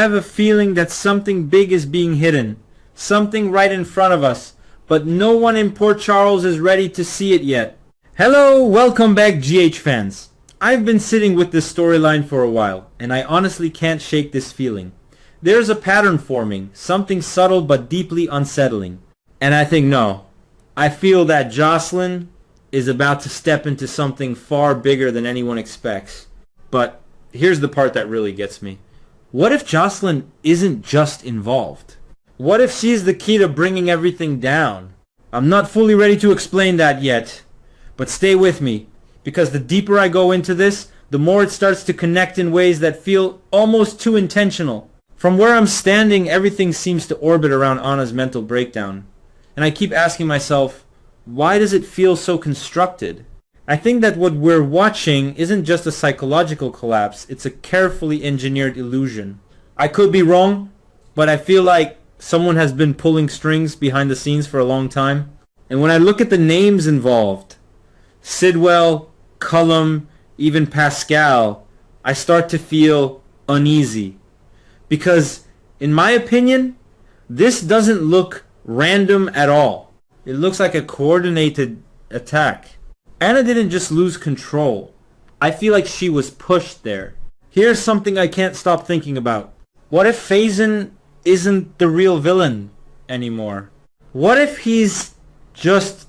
have a feeling that something big is being hidden. Something right in front of us. But no one in Port Charles is ready to see it yet. Hello, welcome back GH fans. I've been sitting with this storyline for a while, and I honestly can't shake this feeling. There's a pattern forming, something subtle but deeply unsettling. And I think no. I feel that Jocelyn is about to step into something far bigger than anyone expects. But here's the part that really gets me. What if Jocelyn isn't just involved? What if she's the key to bringing everything down? I'm not fully ready to explain that yet. But stay with me, because the deeper I go into this, the more it starts to connect in ways that feel almost too intentional. From where I'm standing, everything seems to orbit around Anna's mental breakdown. And I keep asking myself, why does it feel so constructed? I think that what we're watching isn't just a psychological collapse, it's a carefully engineered illusion. I could be wrong, but I feel like someone has been pulling strings behind the scenes for a long time. And when I look at the names involved, Sidwell, Cullum, even Pascal, I start to feel uneasy. Because, in my opinion, this doesn't look random at all. It looks like a coordinated attack. Anna didn't just lose control. I feel like she was pushed there. Here's something I can't stop thinking about. What if Faison isn't the real villain anymore? What if he's just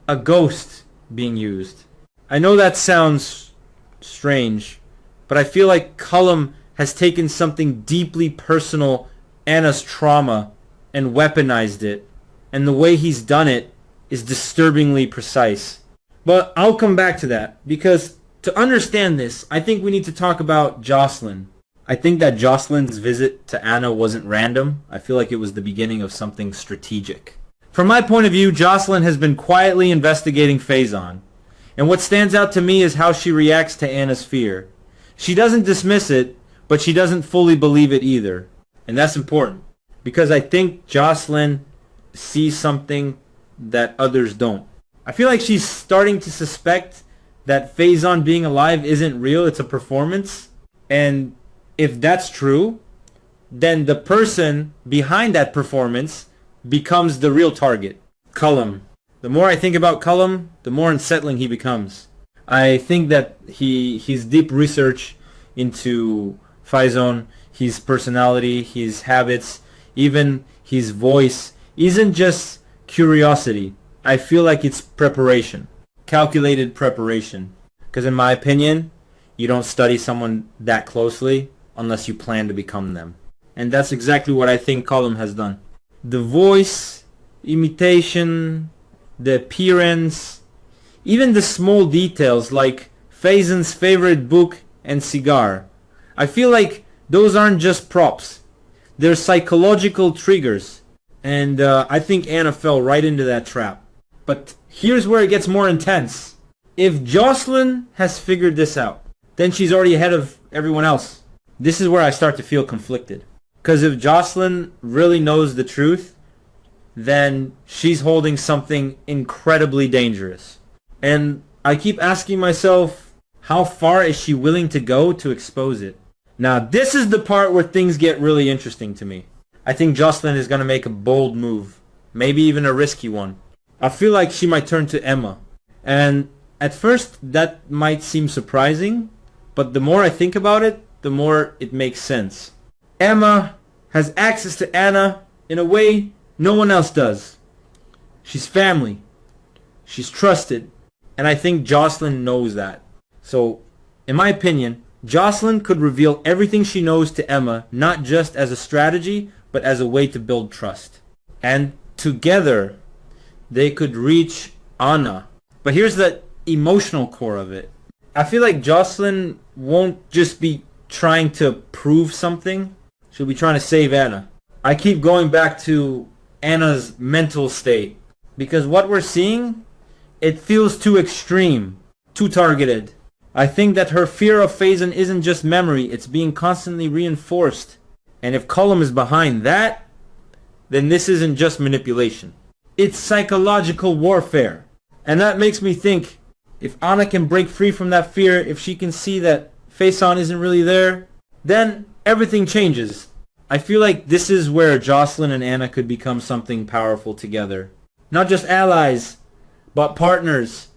a ghost being used? I know that sounds strange, but I feel like Cullum has taken something deeply personal, Anna's trauma, and weaponized it. And the way he's done it is disturbingly precise. But I'll come back to that, because to understand this, I think we need to talk about Jocelyn. I think that Jocelyn's visit to Anna wasn't random. I feel like it was the beginning of something strategic. From my point of view, Jocelyn has been quietly investigating Faison. And what stands out to me is how she reacts to Anna's fear. She doesn't dismiss it, but she doesn't fully believe it either. And that's important, because I think Jocelyn sees something that others don't. I feel like she's starting to suspect that Faison being alive isn't real, it's a performance. And if that's true, then the person behind that performance becomes the real target, Cullum. The more I think about Cullum, the more unsettling he becomes. I think that his deep research into Faison, his personality, his habits, even his voice, isn't just curiosity. I feel like it's preparation. Calculated preparation. Because in my opinion, you don't study someone that closely unless you plan to become them. And that's exactly what I think Cullum has done. The voice, imitation, the appearance, even the small details like Faison's favorite book and cigar. I feel like those aren't just props. They're psychological triggers. And I think Anna fell right into that trap. But here's where it gets more intense. If Jocelyn has figured this out, then she's already ahead of everyone else. This is where I start to feel conflicted. Because if Jocelyn really knows the truth, then she's holding something incredibly dangerous. And I keep asking myself, how far is she willing to go to expose it? Now, this is the part where things get really interesting to me. I think Jocelyn is going to make a bold move. Maybe even a risky one. I feel like she might turn to Emma. And at first, that might seem surprising. But the more I think about it, the more it makes sense. Emma has access to Anna in a way no one else does. She's family. She's trusted. And I think Jocelyn knows that. So, in my opinion, Jocelyn could reveal everything she knows to Emma, not just as a strategy, but as a way to build trust. And together, they could reach Anna. But here's the emotional core of it. I feel like Jocelyn won't just be trying to prove something. She'll be trying to save Anna. I keep going back to Anna's mental state. Because what we're seeing, it feels too extreme, too targeted. I think that her fear of Faison isn't just memory, it's being constantly reinforced. And if Cullum is behind that, then this isn't just manipulation. It's psychological warfare. And that makes me think, if Anna can break free from that fear, if she can see that Faison isn't really there, then everything changes. I feel like this is where Jocelyn and Anna could become something powerful together. Not just allies, but partners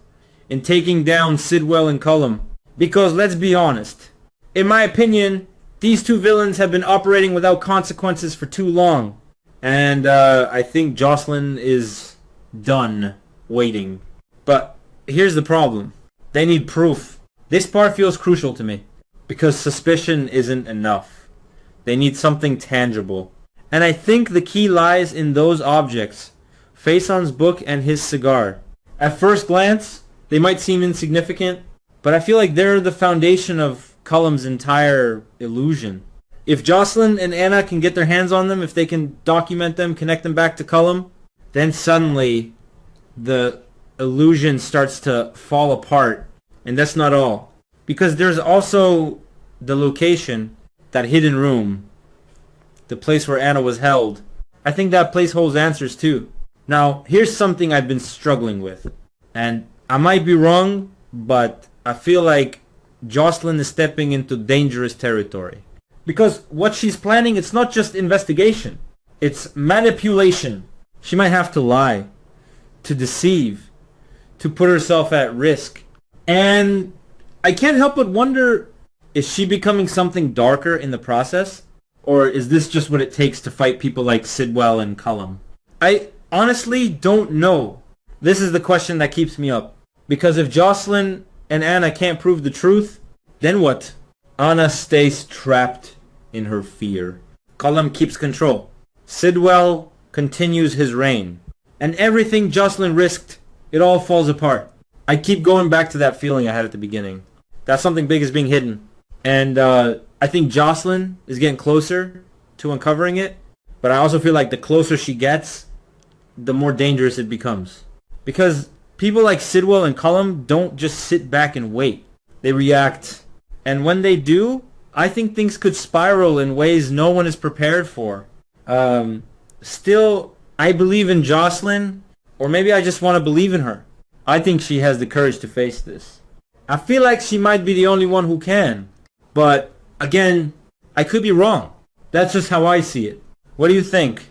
in taking down Sidwell and Cullum. Because let's be honest, in my opinion, these two villains have been operating without consequences for too long. And I think Jocelyn is done waiting. But here's the problem. They need proof. This part feels crucial to me. Because suspicion isn't enough. They need something tangible. And I think the key lies in those objects. Faison's book and his cigar. At first glance, they might seem insignificant, but I feel like they're the foundation of Cullum's entire illusion. If Jocelyn and Anna can get their hands on them, if they can document them, connect them back to Cullum, then suddenly the illusion starts to fall apart. And that's not all. Because there's also the location, that hidden room, the place where Anna was held. I think that place holds answers too. Now, here's something I've been struggling with. And I might be wrong, but I feel like Jocelyn is stepping into dangerous territory. Because what she's planning, it's not just investigation. It's manipulation. She might have to lie, to deceive, to put herself at risk. And I can't help but wonder, is she becoming something darker in the process? Or is this just what it takes to fight people like Sidwell and Cullum? I honestly don't know. This is the question that keeps me up. Because if Jocelyn and Anna can't prove the truth, then what? Anna stays trapped in her fear. Cullum keeps control. Sidwell continues his reign. And everything Jocelyn risked, it all falls apart. I keep going back to that feeling I had at the beginning. That something big is being hidden. And I think Jocelyn is getting closer to uncovering it. But I also feel like the closer she gets, the more dangerous it becomes. Because people like Sidwell and Cullum don't just sit back and wait. They react. And when they do, I think things could spiral in ways no one is prepared for. Still, I believe in Jocelyn. Or maybe I just want to believe in her. I think she has the courage to face this. I feel like she might be the only one who can. But, again, I could be wrong. That's just how I see it. What do you think?